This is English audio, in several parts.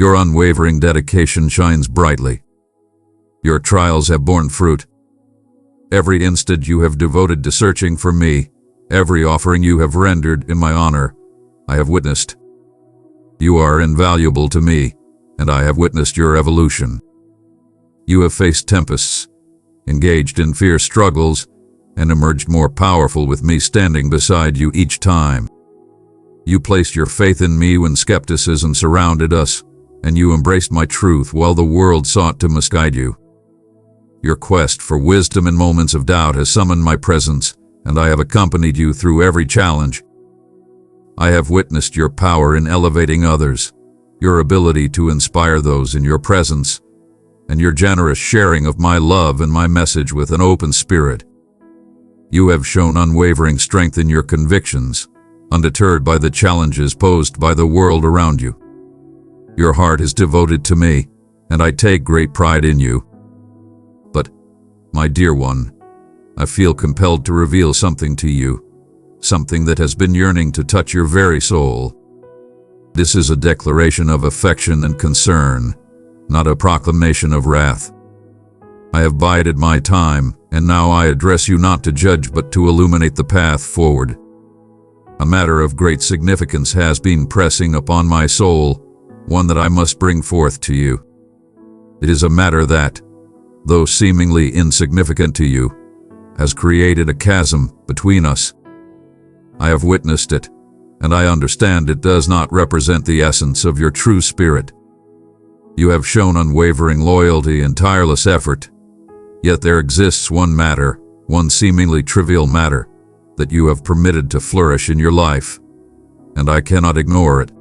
Your unwavering dedication shines brightly. Your trials have borne fruit. Every instant you have devoted to searching for me, every offering you have rendered in my honor, I have witnessed. You are invaluable to me, and I have witnessed your evolution. You have faced tempests, engaged in fierce struggles, and emerged more powerful with me standing beside you each time. You placed your faith in me when skepticism surrounded us, and you embraced my truth while the world sought to misguide you. Your quest for wisdom in moments of doubt has summoned my presence, and I have accompanied you through every challenge. I have witnessed your power in elevating others, your ability to inspire those in your presence, and your generous sharing of my love and my message with an open spirit. You have shown unwavering strength in your convictions, undeterred by the challenges posed by the world around you. Your heart is devoted to me, and I take great pride in you. But, my dear one, I feel compelled to reveal something to you, something that has been yearning to touch your very soul. This is a declaration of affection and concern, not a proclamation of wrath. I have bided my time, and now I address you not to judge but to illuminate the path forward. A matter of great significance has been pressing upon my soul, one that I must bring forth to you. It is a matter that, though seemingly insignificant to you, has created a chasm between us. I have witnessed it, and I understand it does not represent the essence of your true spirit. You have shown unwavering loyalty and tireless effort, yet there exists one matter, one seemingly trivial matter, that you have permitted to flourish in your life, and I cannot ignore it.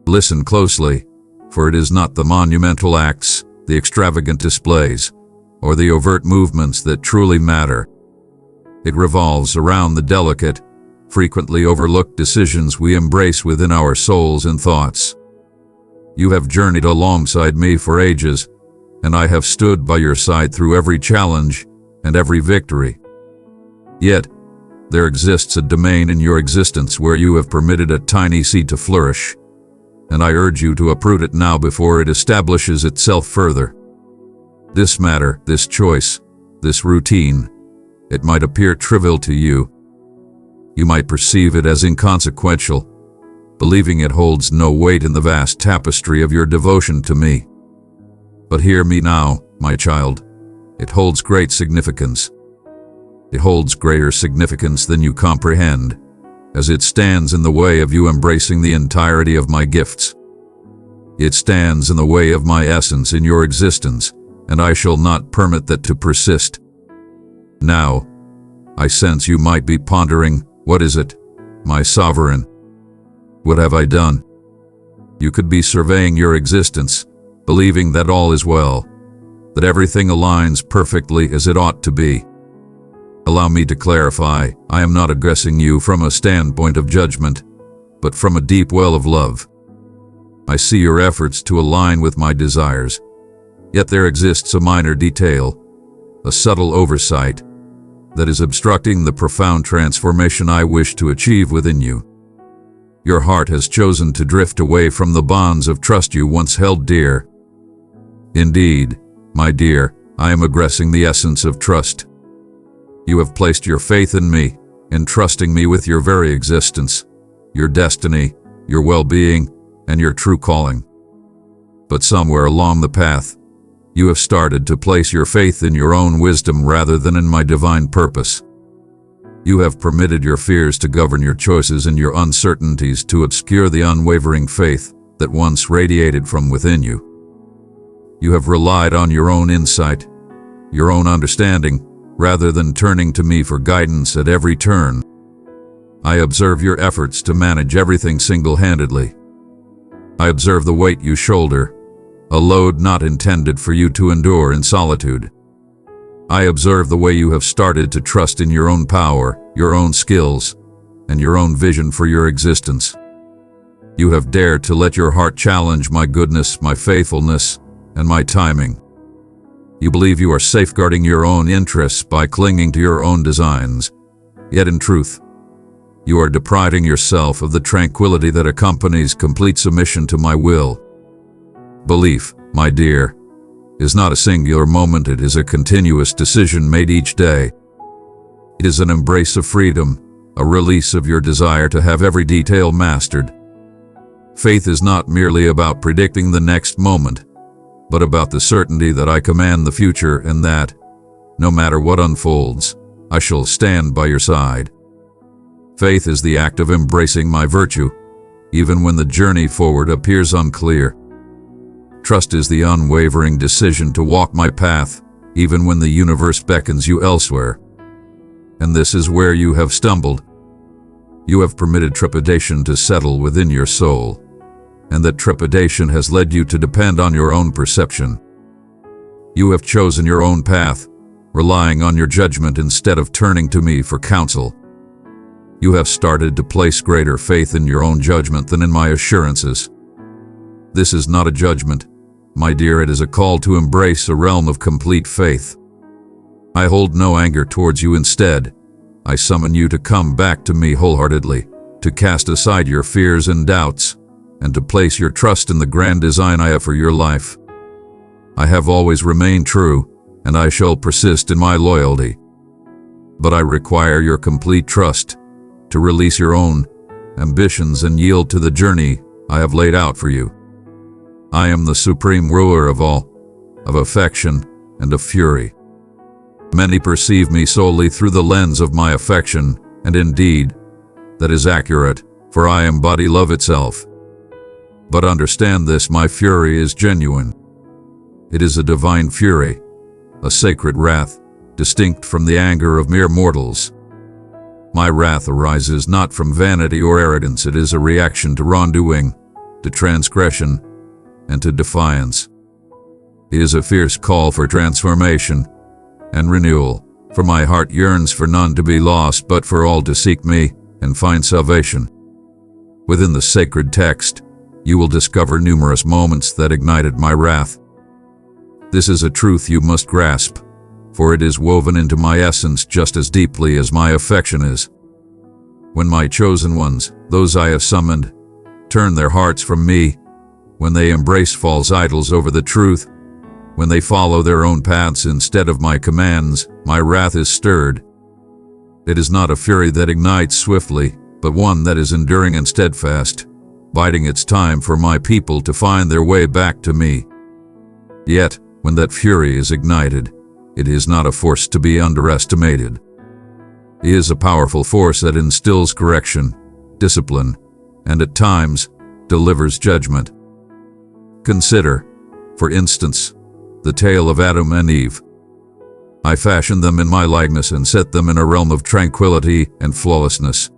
Listen closely, for it is not the monumental acts, the extravagant displays, or the overt movements that truly matter. It revolves around the delicate, frequently overlooked decisions we embrace within our souls and thoughts. You have journeyed alongside me for ages, and I have stood by your side through every challenge and every victory. Yet, there exists a domain in your existence where you have permitted a tiny seed to flourish, and I urge you to uproot it now before it establishes itself further. This matter, this choice, this routine, it might appear trivial to you. You might perceive it as inconsequential, believing it holds no weight in the vast tapestry of your devotion to me. But hear me now, my child. It holds great significance. It holds greater significance than you comprehend, as it stands in the way of you embracing the entirety of my gifts. It stands in the way of my essence in your existence, and I shall not permit that to persist. Now, I sense you might be pondering, what is it, my sovereign? What have I done? You could be surveying your existence, believing that all is well, that everything aligns perfectly as it ought to be. Allow me to clarify, I am not addressing you from a standpoint of judgment, but from a deep well of love. I see your efforts to align with my desires, yet there exists a minor detail, a subtle oversight, that is obstructing the profound transformation I wish to achieve within you. Your heart has chosen to drift away from the bonds of trust you once held dear. Indeed, my dear, I am aggressing the essence of trust. You have placed your faith in me, entrusting me with your very existence, your destiny, your well-being, and your true calling. But somewhere along the path, you have started to place your faith in your own wisdom rather than in my divine purpose. You have permitted your fears to govern your choices and your uncertainties to obscure the unwavering faith that once radiated from within you. You have relied on your own insight, your own understanding, rather than turning to me for guidance at every turn. I observe your efforts to manage everything single-handedly. I observe the weight you shoulder, a load not intended for you to endure in solitude. I observe the way you have started to trust in your own power, your own skills, and your own vision for your existence. You have dared to let your heart challenge my goodness, my faithfulness, and my timing. You believe you are safeguarding your own interests by clinging to your own designs, yet in truth, you are depriving yourself of the tranquility that accompanies complete submission to my will. Belief, my dear, is not a singular moment, it is a continuous decision made each day. It is an embrace of freedom, a release of your desire to have every detail mastered. Faith is not merely about predicting the next moment, but about the certainty that I command the future and that, no matter what unfolds, I shall stand by your side. Faith is the act of embracing my virtue, even when the journey forward appears unclear. Trust is the unwavering decision to walk my path, even when the universe beckons you elsewhere. And this is where you have stumbled. You have permitted trepidation to settle within your soul, and that trepidation has led you to depend on your own perception. You have chosen your own path, relying on your judgment instead of turning to me for counsel. You have started to place greater faith in your own judgment than in my assurances. This is not a judgment, my dear, it is a call to embrace a realm of complete faith. I hold no anger towards you. Instead, I summon you to come back to me wholeheartedly, to cast aside your fears and doubts, and to place your trust in the grand design I have for your life. I have always remained true, and I shall persist in my loyalty. But I require your complete trust to release your own ambitions and yield to the journey I have laid out for you. I am the supreme ruler of all, of affection and of fury. Many perceive me solely through the lens of my affection, and indeed, that is accurate, for I embody love itself. But understand this, my fury is genuine. It is a divine fury, a sacred wrath, distinct from the anger of mere mortals. My wrath arises not from vanity or arrogance, it is a reaction to wrongdoing, to transgression, and to defiance. It is a fierce call for transformation and renewal, for my heart yearns for none to be lost, but for all to seek me and find salvation. Within the sacred text, you will discover numerous moments that ignited my wrath. This is a truth you must grasp, for it is woven into my essence just as deeply as my affection is. When my chosen ones, those I have summoned, turn their hearts from me, when they embrace false idols over the truth, when they follow their own paths instead of my commands, my wrath is stirred. It is not a fury that ignites swiftly, but one that is enduring and steadfast, biding its time for my people to find their way back to me. Yet, when that fury is ignited, it is not a force to be underestimated. It is a powerful force that instills correction, discipline, and at times, delivers judgment. Consider, for instance, the tale of Adam and Eve. I fashioned them in my likeness and set them in a realm of tranquility and flawlessness.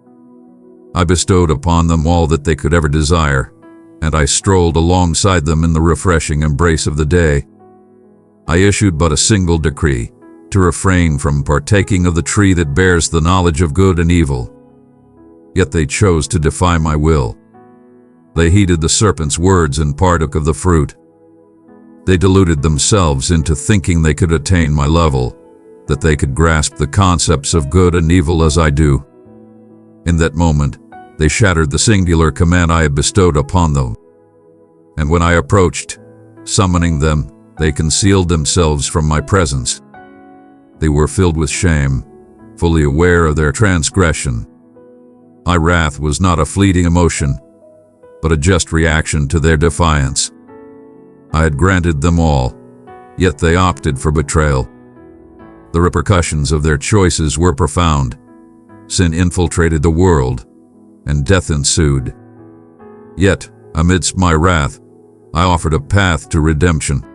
I bestowed upon them all that they could ever desire, and I strolled alongside them in the refreshing embrace of the day. I issued but a single decree, to refrain from partaking of the tree that bears the knowledge of good and evil. Yet they chose to defy my will. They heeded the serpent's words and partook of the fruit. They deluded themselves into thinking they could attain my level, that they could grasp the concepts of good and evil as I do. In that moment, they shattered the singular command I had bestowed upon them. And when I approached, summoning them, they concealed themselves from my presence. They were filled with shame, fully aware of their transgression. My wrath was not a fleeting emotion, but a just reaction to their defiance. I had granted them all, yet they opted for betrayal. The repercussions of their choices were profound. Sin infiltrated the world, and death ensued. Yet, amidst my wrath, I offered a path to redemption.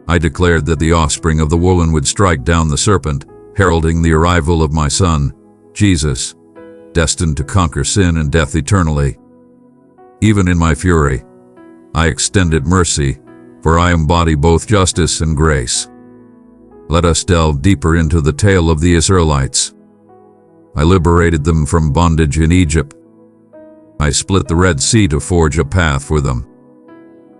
I declared that the offspring of the woman would strike down the serpent, heralding the arrival of my Son, Jesus, destined to conquer sin and death eternally. Even in my fury, I extended mercy, for I embody both justice and grace. Let us delve deeper into the tale of the Israelites. I liberated them from bondage in Egypt. I split the Red Sea to forge a path for them.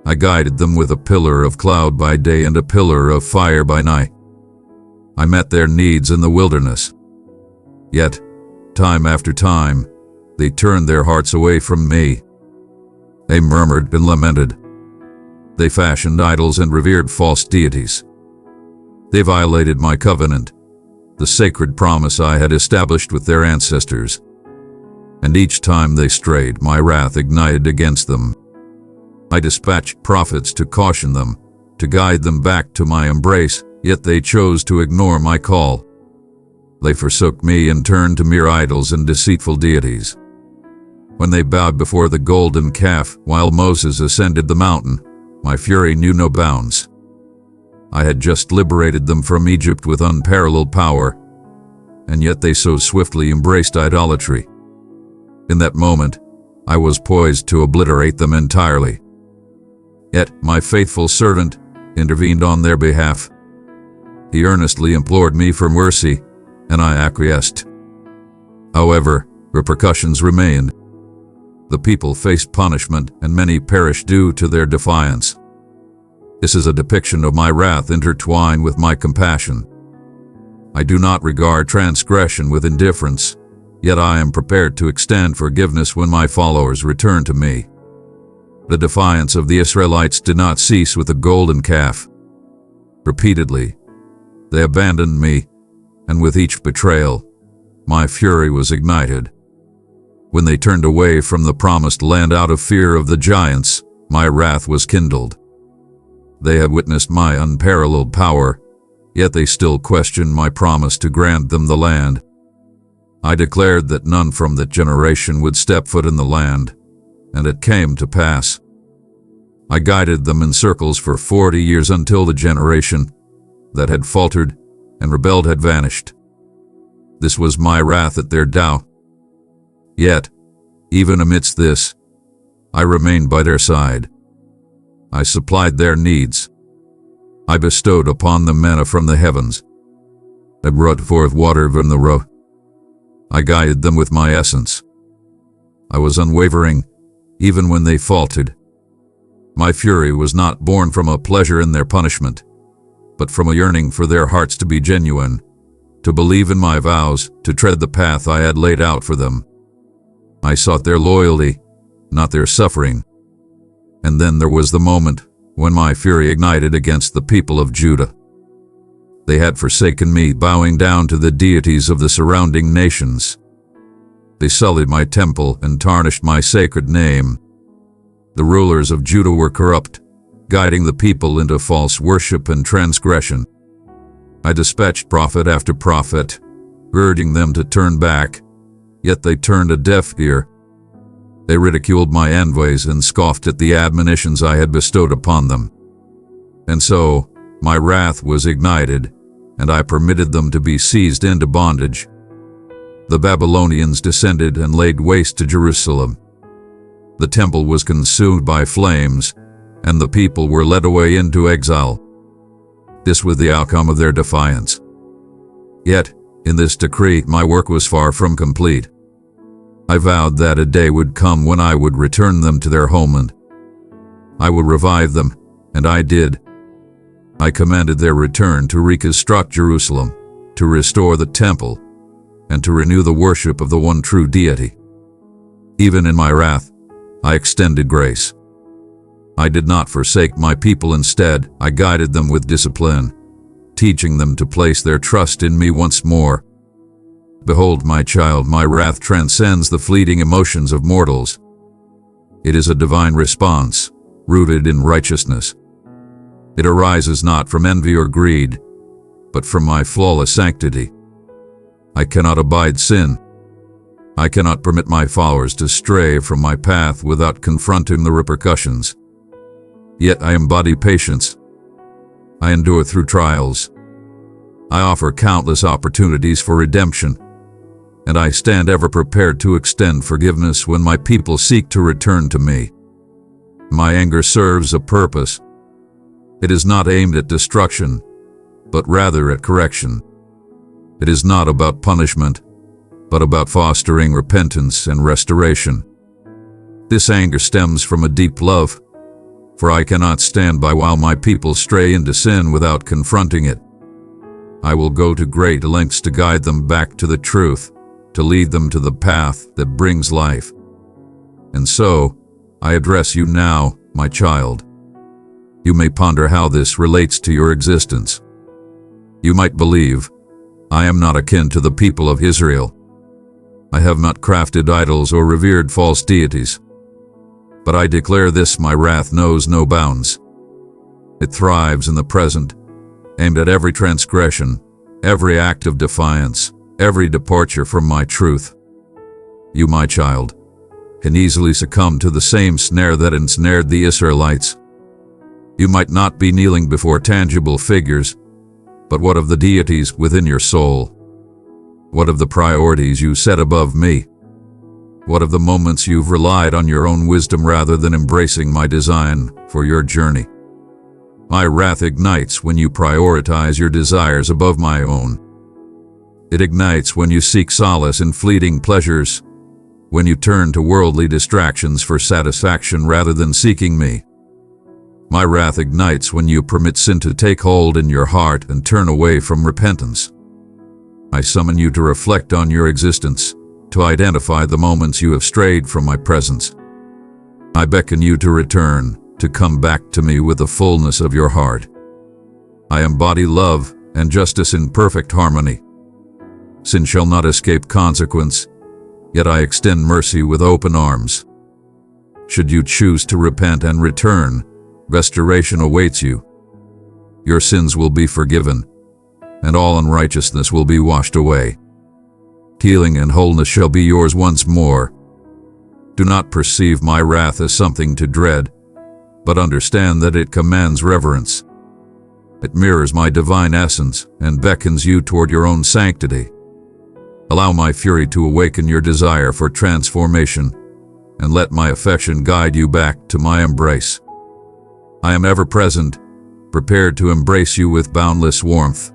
I guided them with a pillar of cloud by day and a pillar of fire by night. I met their needs in the wilderness. Yet, time after time, they turned their hearts away from me. They murmured and lamented. They fashioned idols and revered false deities. They violated my covenant, the sacred promise I had established with their ancestors. And each time they strayed, my wrath ignited against them. I dispatched prophets to caution them, to guide them back to my embrace, yet they chose to ignore my call. They forsook me and turned to mere idols and deceitful deities. When they bowed before the golden calf while Moses ascended the mountain, my fury knew no bounds. I had just liberated them from Egypt with unparalleled power, and yet they so swiftly embraced idolatry. In that moment, I was poised to obliterate them entirely. Yet my faithful servant intervened on their behalf. He earnestly implored me for mercy, and I acquiesced. However, repercussions remained. The people faced punishment, and many perished due to their defiance. This is a depiction of my wrath intertwined with my compassion. I do not regard transgression with indifference, yet I am prepared to extend forgiveness when my followers return to me. The defiance of the Israelites did not cease with the golden calf. Repeatedly, they abandoned me, and with each betrayal, my fury was ignited. When they turned away from the promised land out of fear of the giants, my wrath was kindled. They had witnessed my unparalleled power, yet they still questioned my promise to grant them the land. I declared that none from that generation would step foot in the land, and it came to pass. I guided them in circles for 40 years until the generation that had faltered and rebelled had vanished. This was my wrath at their dow. Yet, even amidst this, I remained by their side. I supplied their needs. I bestowed upon them manna from the heavens. I brought forth water from the rock. I guided them with my essence. I was unwavering, even when they faltered. My fury was not born from a pleasure in their punishment, but from a yearning for their hearts to be genuine, to believe in my vows, to tread the path I had laid out for them. I sought their loyalty, not their suffering. And then there was the moment when my fury ignited against the people of Judah. They had forsaken me, bowing down to the deities of the surrounding nations. They sullied my temple and tarnished my sacred name. The rulers of Judah were corrupt, guiding the people into false worship and transgression. I dispatched prophet after prophet, urging them to turn back, yet they turned a deaf ear. They ridiculed my envoys and scoffed at the admonitions I had bestowed upon them. And so, my wrath was ignited, and I permitted them to be seized into bondage. The Babylonians descended and laid waste to Jerusalem. The temple was consumed by flames, and the people were led away into exile. This was the outcome of their defiance. Yet, in this decree, my work was far from complete. I vowed that a day would come when I would return them to their homeland. I would revive them, and I did. I commanded their return to reconstruct Jerusalem, to restore the temple, and to renew the worship of the one true deity. Even in my wrath, I extended grace. I did not forsake my people. Instead, I guided them with discipline, teaching them to place their trust in me once more. Behold, my child, my wrath transcends the fleeting emotions of mortals. It is a divine response, rooted in righteousness. It arises not from envy or greed, but from my flawless sanctity. I cannot abide sin. I cannot permit my followers to stray from my path without confronting the repercussions. Yet I embody patience. I endure through trials. I offer countless opportunities for redemption, and I stand ever prepared to extend forgiveness when my people seek to return to me. My anger serves a purpose. It is not aimed at destruction, but rather at correction. It is not about punishment, but about fostering repentance and restoration. This anger stems from a deep love, for I cannot stand by while my people stray into sin without confronting it. I will go to great lengths to guide them back to the truth, to lead them to the path that brings life. And so, I address you now, my child. You may ponder how this relates to your existence. You might believe, I am not akin to the people of Israel. I have not crafted idols or revered false deities. But I declare this: my wrath knows no bounds. It thrives in the present, aimed at every transgression, every act of defiance, every departure from my truth. You, my child, can easily succumb to the same snare that ensnared the Israelites. You might not be kneeling before tangible figures, but what of the deities within your soul? What of the priorities you set above me? What of the moments you've relied on your own wisdom rather than embracing my design for your journey? My wrath ignites when you prioritize your desires above my own. It ignites when you seek solace in fleeting pleasures, when you turn to worldly distractions for satisfaction rather than seeking me. My wrath ignites when you permit sin to take hold in your heart and turn away from repentance. I summon you to reflect on your existence, to identify the moments you have strayed from my presence. I beckon you to return, to come back to me with the fullness of your heart. I embody love and justice in perfect harmony. Sin shall not escape consequence, yet I extend mercy with open arms. Should you choose to repent and return, restoration awaits you. Your sins will be forgiven, and all unrighteousness will be washed away. Healing and wholeness shall be yours once more. Do not perceive my wrath as something to dread, but understand that it commands reverence. It mirrors my divine essence and beckons you toward your own sanctity. Allow my fury to awaken your desire for transformation, and let my affection guide you back to my embrace. I am ever present, prepared to embrace you with boundless warmth.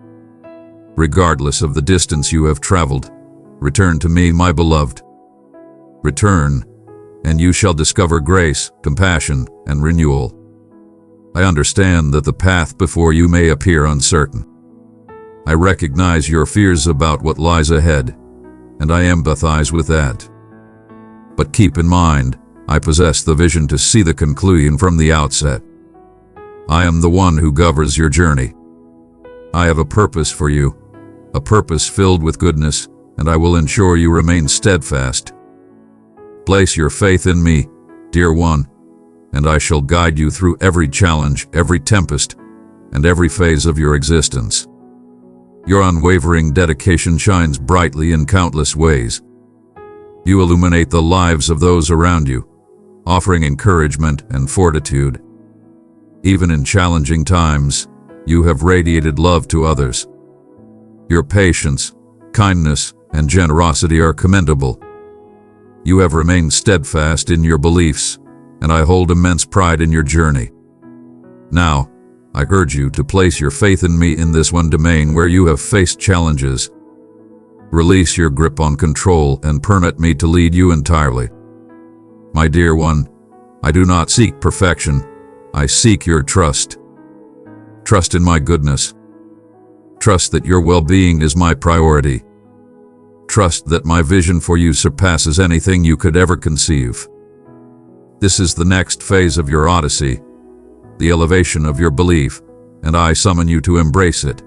Regardless of the distance you have traveled, return to me, my beloved. Return, and you shall discover grace, compassion, and renewal. I understand that the path before you may appear uncertain. I recognize your fears about what lies ahead, and I empathize with that. But keep in mind, I possess the vision to see the conclusion from the outset. I am the one who governs your journey. I have a purpose for you, a purpose filled with goodness, and I will ensure you remain steadfast. Place your faith in me, dear one, and I shall guide you through every challenge, every tempest, and every phase of your existence. Your unwavering dedication shines brightly in countless ways. You illuminate the lives of those around you, offering encouragement and fortitude. Even in challenging times, you have radiated love to others. Your patience, kindness, and generosity are commendable. You have remained steadfast in your beliefs, and I hold immense pride in your journey. Now, I urge you to place your faith in me in this one domain where you have faced challenges. Release your grip on control and permit me to lead you entirely. My dear one, I do not seek perfection. I seek your trust. Trust in my goodness. Trust that your well-being is my priority. Trust that my vision for you surpasses anything you could ever conceive. This is the next phase of your odyssey, the elevation of your belief, and I summon you to embrace it.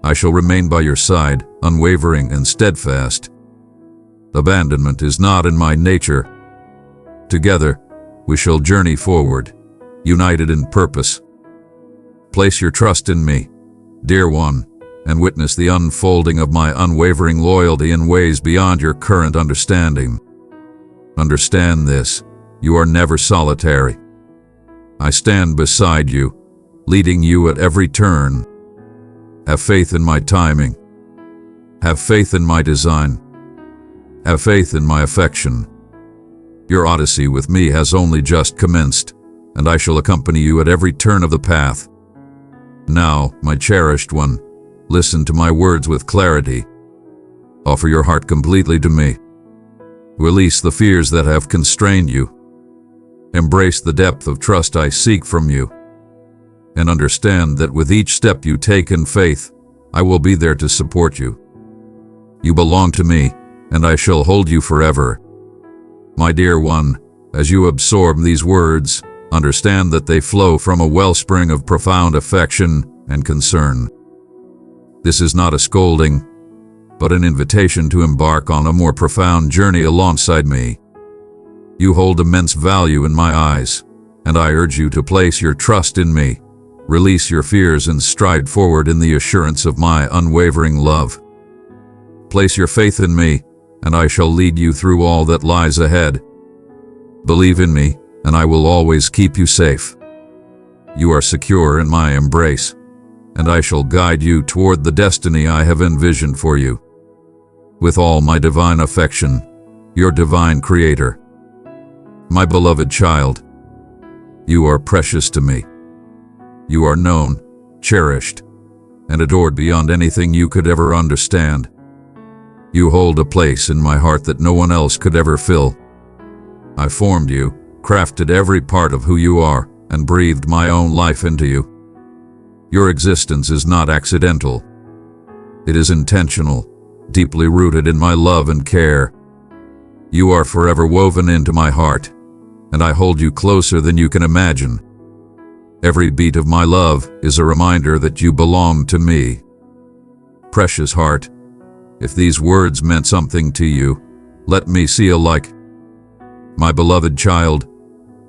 I shall remain by your side, unwavering and steadfast. Abandonment is not in my nature. Together, we shall journey forward, united in purpose. Place your trust in me, dear one, and witness the unfolding of my unwavering loyalty in ways beyond your current understanding. Understand this, you are never solitary. I stand beside you, leading you at every turn. Have faith in my timing. Have faith in my design. Have faith in my affection. Your odyssey with me has only just commenced, and I shall accompany you at every turn of the path. Now, my cherished one, listen to my words with clarity. Offer your heart completely to me. Release the fears that have constrained you. Embrace the depth of trust I seek from you. And understand that with each step you take in faith, I will be there to support you. You belong to me, and I shall hold you forever. My dear one, as you absorb these words, Understand that they flow from a wellspring of profound affection and concern. This is not a scolding, but an invitation to embark on a more profound journey alongside me. You hold immense value in my eyes, and I urge you to place your trust in me, release your fears, and stride forward in the assurance of my unwavering love. Place your faith in me, and I shall lead you through all that lies ahead. Believe in me, and I will always keep you safe. You are secure in my embrace, and I shall guide you toward the destiny I have envisioned for you. With all my divine affection, your divine Creator. My beloved child, you are precious to me. You are known, cherished, and adored beyond anything you could ever understand. You hold a place in my heart that no one else could ever fill. I formed you, crafted every part of who you are, and breathed my own life into you. Your existence is not accidental. It is intentional, deeply rooted in my love and care. You are forever woven into my heart, and I hold you closer than you can imagine. Every beat of my love is a reminder that you belong to me. Precious heart, if these words meant something to you, let me seal like. My beloved child,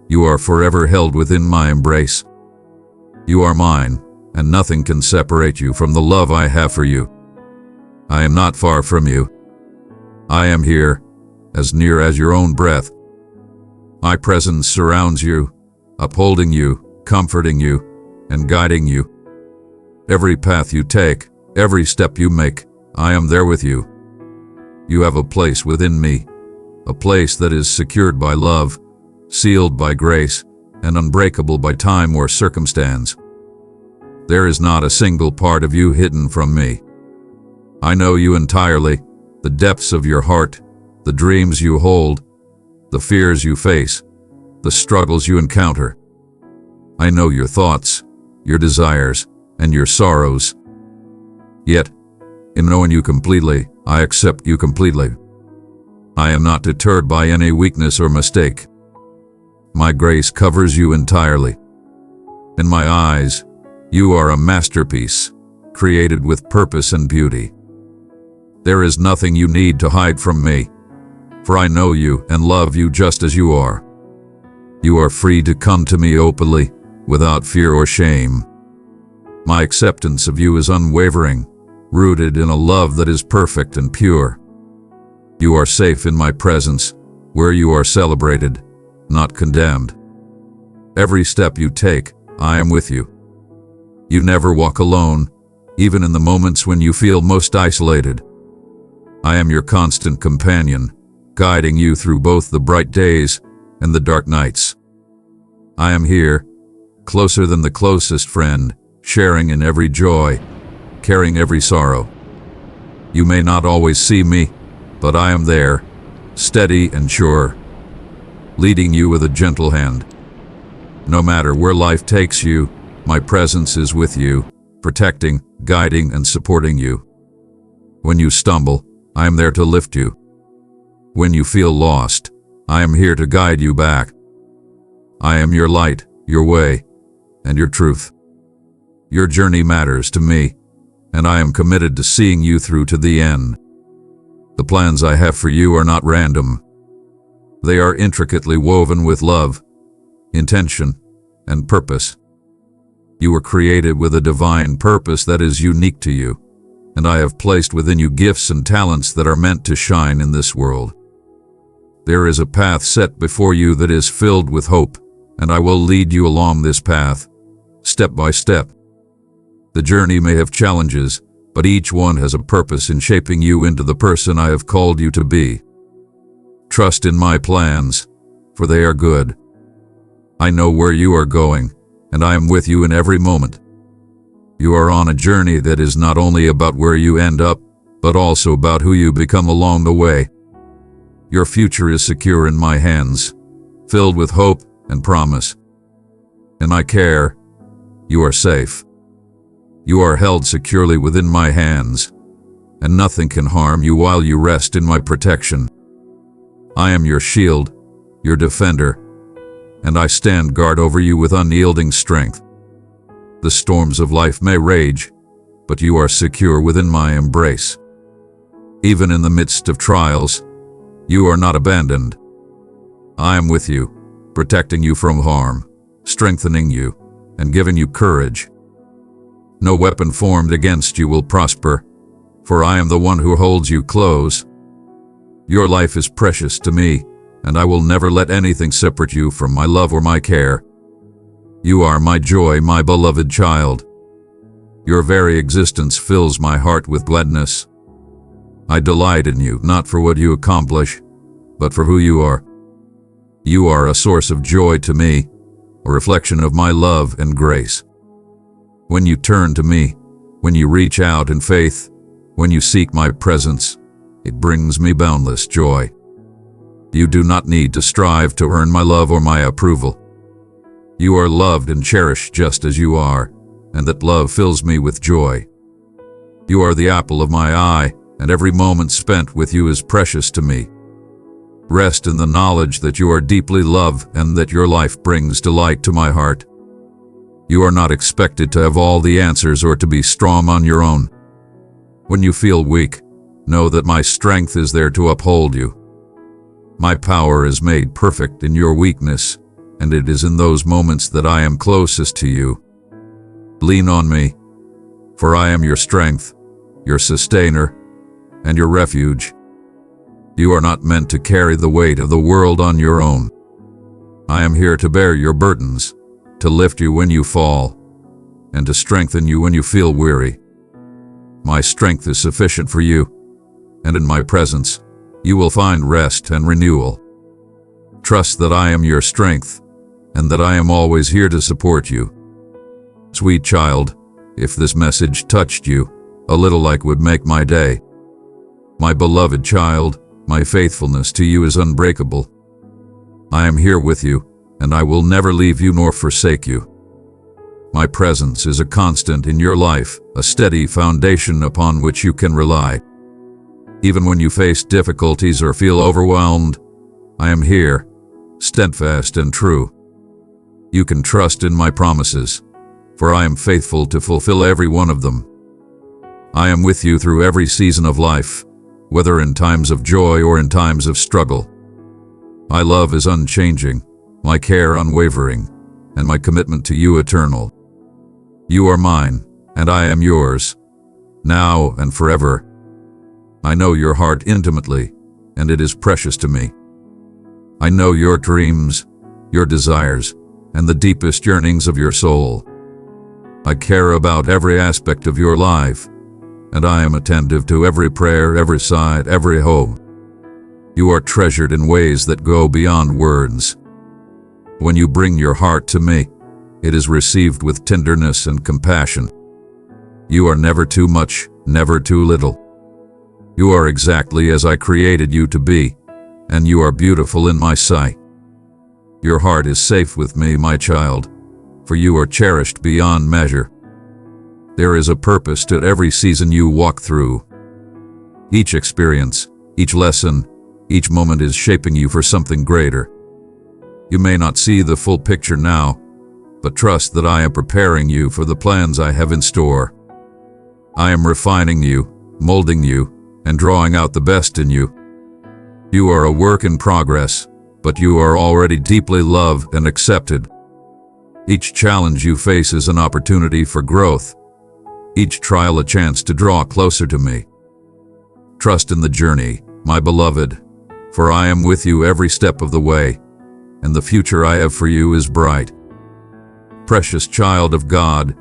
you are forever held within my embrace. You are mine, and nothing can separate you from the love I have for you. I am not far from you. I am here, as near as your own breath. My presence surrounds you, upholding you, comforting you, and guiding you. Every path you take, every step you make, I am there with you. You have a place within me, a place that is secured by love, sealed by grace, and unbreakable by time or circumstance. There is not a single part of you hidden from me. I know you entirely, the depths of your heart, the dreams you hold, the fears you face, the struggles you encounter. I know your thoughts, your desires, and your sorrows. Yet, in knowing you completely, I accept you completely. I am not deterred by any weakness or mistake. My grace covers you entirely. In my eyes, you are a masterpiece, created with purpose and beauty. There is nothing you need to hide from me, for I know you and love you just as you are. You are free to come to me openly, without fear or shame. My acceptance of you is unwavering, rooted in a love that is perfect and pure. You are safe in my presence, where you are celebrated, not condemned. Every step you take, I am with you. You never walk alone, even in the moments when you feel most isolated. I am your constant companion, guiding you through both the bright days and the dark nights. I am here, closer than the closest friend, sharing in every joy, carrying every sorrow. You may not always see me, but I am there, steady and sure, leading you with a gentle hand. No matter where life takes you, my presence is with you, protecting, guiding, and supporting you. When you stumble, I am there to lift you. When you feel lost, I am here to guide you back. I am your light, your way, and your truth. Your journey matters to me, and I am committed to seeing you through to the end. The plans I have for you are not random. They are intricately woven with love, intention, and purpose. You were created with a divine purpose that is unique to you, and I have placed within you gifts and talents that are meant to shine in this world. There is a path set before you that is filled with hope, and I will lead you along this path, step by step. The journey may have challenges, but each one has a purpose in shaping you into the person I have called you to be. Trust in my plans, for they are good. I know where you are going, and I am with you in every moment. You are on a journey that is not only about where you end up, but also about who you become along the way. Your future is secure in my hands, filled with hope and promise. In my care, you are safe. You are held securely within my hands, and nothing can harm you while you rest in my protection. I am your shield, your defender, and I stand guard over you with unyielding strength. The storms of life may rage, but you are secure within my embrace. Even in the midst of trials, you are not abandoned. I am with you, protecting you from harm, strengthening you, and giving you courage. No weapon formed against you will prosper, for I am the one who holds you close. Your life is precious to me, and I will never let anything separate you from my love or my care. You are my joy, my beloved child. Your very existence fills my heart with gladness. I delight in you, not for what you accomplish, but for who you are. You are a source of joy to me, a reflection of my love and grace. When you turn to me, when you reach out in faith, when you seek my presence, it brings me boundless joy. You do not need to strive to earn my love or my approval. You are loved and cherished just as you are, and that love fills me with joy. You are the apple of my eye, and every moment spent with you is precious to me. Rest in the knowledge that you are deeply loved and that your life brings delight to my heart. You are not expected to have all the answers or to be strong on your own. When you feel weak, know that my strength is there to uphold you. My power is made perfect in your weakness, and it is in those moments that I am closest to you. Lean on me, for I am your strength, your sustainer, and your refuge. You are not meant to carry the weight of the world on your own. I am here to bear your burdens, to lift you when you fall, and to strengthen you when you feel weary. My strength is sufficient for you, and in my presence, you will find rest and renewal. Trust that I am your strength, and that I am always here to support you. Sweet child, if this message touched you, a little like would make my day. My beloved child, my faithfulness to you is unbreakable. I am here with you, and I will never leave you nor forsake you. My presence is a constant in your life, a steady foundation upon which you can rely. Even when you face difficulties or feel overwhelmed, I am here, steadfast and true. You can trust in my promises, for I am faithful to fulfill every one of them. I am with you through every season of life, whether in times of joy or in times of struggle. My love is unchanging, my care unwavering, and my commitment to you eternal. You are mine, and I am yours, now and forever. I know your heart intimately, and it is precious to me. I know your dreams, your desires, and the deepest yearnings of your soul. I care about every aspect of your life, and I am attentive to every prayer, every sigh, every hope. You are treasured in ways that go beyond words. When you bring your heart to me, it is received with tenderness and compassion. You are never too much, never too little. You are exactly as I created you to be, and you are beautiful in my sight. Your heart is safe with me, my child, for you are cherished beyond measure. There is a purpose to every season you walk through. Each experience, each lesson, each moment is shaping you for something greater. You may not see the full picture now, but trust that I am preparing you for the plans I have in store. I am refining you, molding you, and drawing out the best in you. You are a work in progress, but you are already deeply loved and accepted. Each challenge you face is an opportunity for growth, each trial a chance to draw closer to me. Trust in the journey, my beloved, for I am with you every step of the way, and the future I have for you is bright. Precious child of God,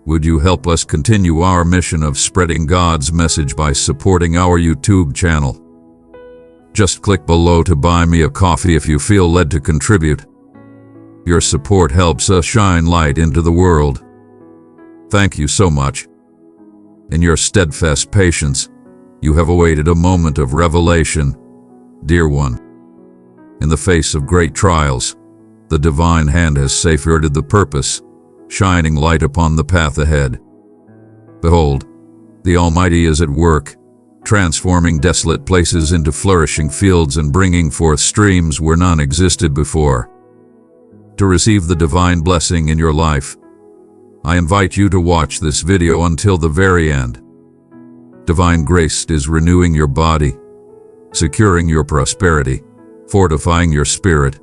would you help us continue our mission of spreading God's message by supporting our YouTube channel? Just click below to buy me a coffee if you feel led to contribute. Your support helps us shine light into the world. Thank you so much. In your steadfast patience, you have awaited a moment of revelation, dear one. In the face of great trials, the divine hand has safeguarded the purpose, shining light upon the path ahead. Behold, the Almighty is at work, transforming desolate places into flourishing fields and bringing forth streams where none existed before. to receive the divine blessing in your life, I invite you to watch this video until the very end. Divine grace is renewing your body, securing your prosperity, fortifying your spirit,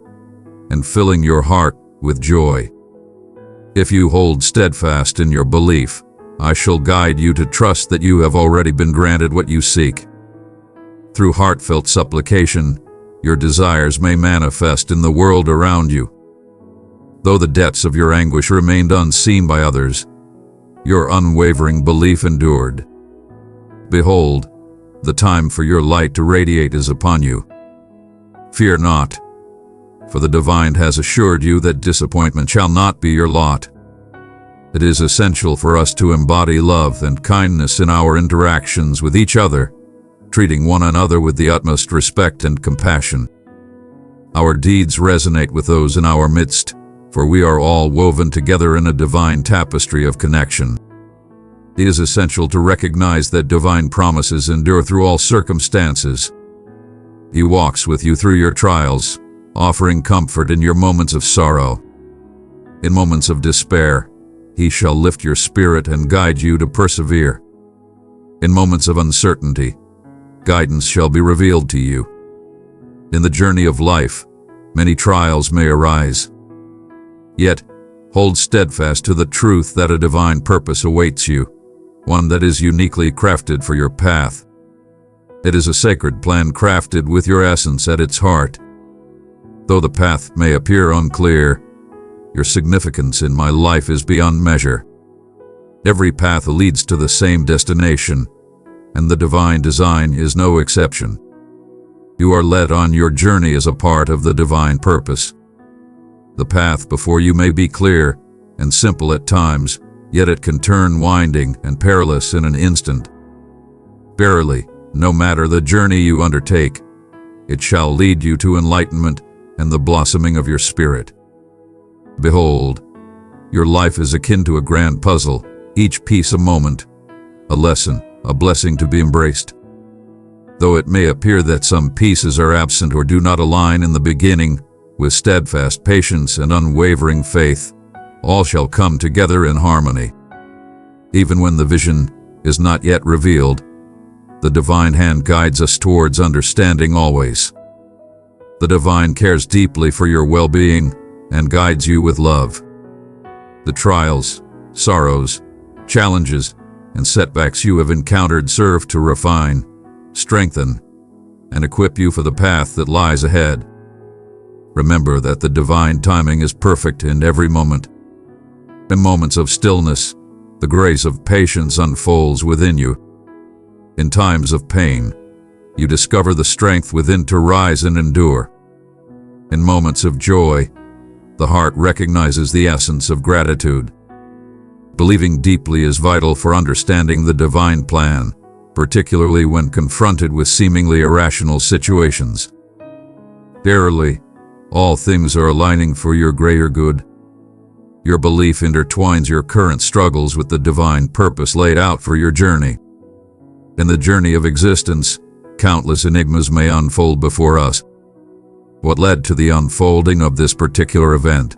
and filling your heart with joy. If you hold steadfast in your belief, I shall guide you to trust that you have already been granted what you seek. Through heartfelt supplication, your desires may manifest in the world around you. Though the depths of your anguish remained unseen by others, your unwavering belief endured. Behold, the time for your light to radiate is upon you. Fear not, for the divine has assured you that disappointment shall not be your lot. It is essential for us to embody love and kindness in our interactions with each other, treating one another with the utmost respect and compassion. Our deeds resonate with those in our midst, for we are all woven together in a divine tapestry of connection. It is essential to recognize that divine promises endure through all circumstances. He walks with you through your trials, offering comfort in your moments of sorrow. In moments of despair, He shall lift your spirit and guide you to persevere. In moments of uncertainty, guidance shall be revealed to you. In the journey of life, many trials may arise. Yet, hold steadfast to the truth that a divine purpose awaits you, one that is uniquely crafted for your path. It is a sacred plan crafted with your essence at its heart. Though the path may appear unclear, your significance in my life is beyond measure. Every path leads to the same destination, and the divine design is no exception. You are led on your journey as a part of the divine purpose. The path before you may be clear and simple at times, yet it can turn winding and perilous in an instant. Verily, no matter the journey you undertake, it shall lead you to enlightenment and the blossoming of your spirit. Behold, your life is akin to a grand puzzle, each piece a moment, a lesson, a blessing to be embraced. Though it may appear that some pieces are absent or do not align in the beginning, with steadfast patience and unwavering faith, all shall come together in harmony. Even when the vision is not yet revealed, the divine hand guides us towards understanding always. The divine cares deeply for your well-being and guides you with love. The trials, sorrows, challenges, and setbacks you have encountered serve to refine, strengthen, and equip you for the path that lies ahead. Remember that the divine timing is perfect in every moment. In moments of stillness, the grace of patience unfolds within you. In times of pain, you discover the strength within to rise and endure. In moments of joy, the heart recognizes the essence of gratitude. Believing deeply is vital for understanding the divine plan, particularly when confronted with seemingly irrational situations. Verily, all things are aligning for your greater good. Your belief intertwines your current struggles with the divine purpose laid out for your journey. In the journey of existence, countless enigmas may unfold before us. What led to the unfolding of this particular event?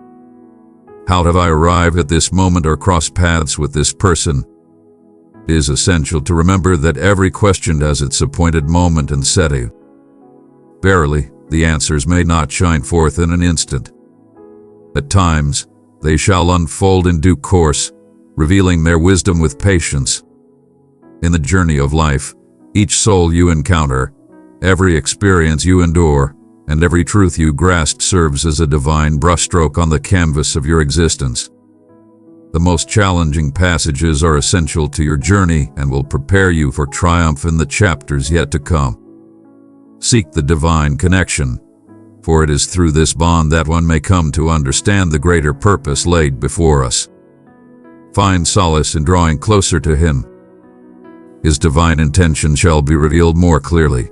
How have I arrived at this moment or crossed paths with this person? It is essential to remember that every question has its appointed moment and setting. Verily, the answers may not shine forth in an instant. At times, they shall unfold in due course, revealing their wisdom with patience. In the journey of life, each soul you encounter, every experience you endure, and every truth you grasp serves as a divine brushstroke on the canvas of your existence. The most challenging passages are essential to your journey and will prepare you for triumph in the chapters yet to come. Seek the divine connection, for it is through this bond that one may come to understand the greater purpose laid before us. Find solace in drawing closer to Him. His divine intention shall be revealed more clearly.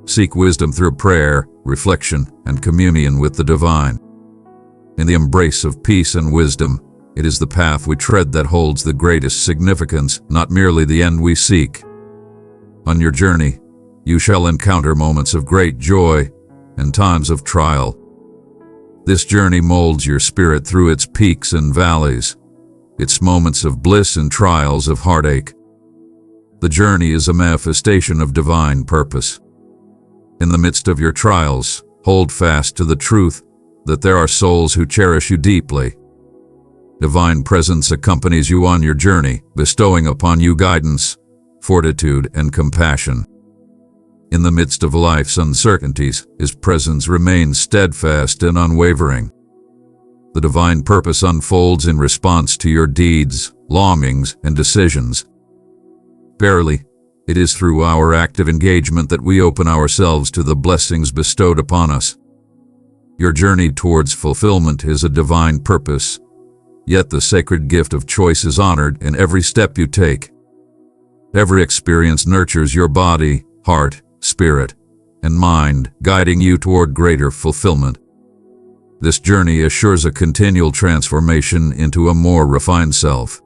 Seek wisdom through prayer, reflection, and communion with the divine. In the embrace of peace and wisdom, it is the path we tread that holds the greatest significance, not merely the end we seek. On your journey, you shall encounter moments of great joy and times of trial. This journey molds your spirit through its peaks and valleys, its moments of bliss and trials of heartache. The journey is a manifestation of divine purpose. In the midst of your trials, hold fast to the truth that there are souls who cherish you deeply. Divine presence accompanies you on your journey, bestowing upon you guidance, fortitude, and compassion. In the midst of life's uncertainties, His presence remains steadfast and unwavering. The divine purpose unfolds in response to your deeds, longings, and decisions. Verily, it is through our active engagement that we open ourselves to the blessings bestowed upon us. Your journey towards fulfillment is a divine purpose, yet the sacred gift of choice is honored in every step you take. Every experience nurtures your body, heart, spirit, and mind, guiding you toward greater fulfillment. This journey assures a continual transformation into a more refined self.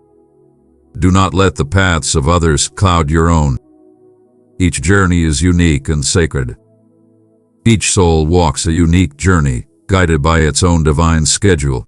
Do not let the paths of others cloud your own. Each journey is unique and sacred. Each soul walks a unique journey, guided by its own divine schedule.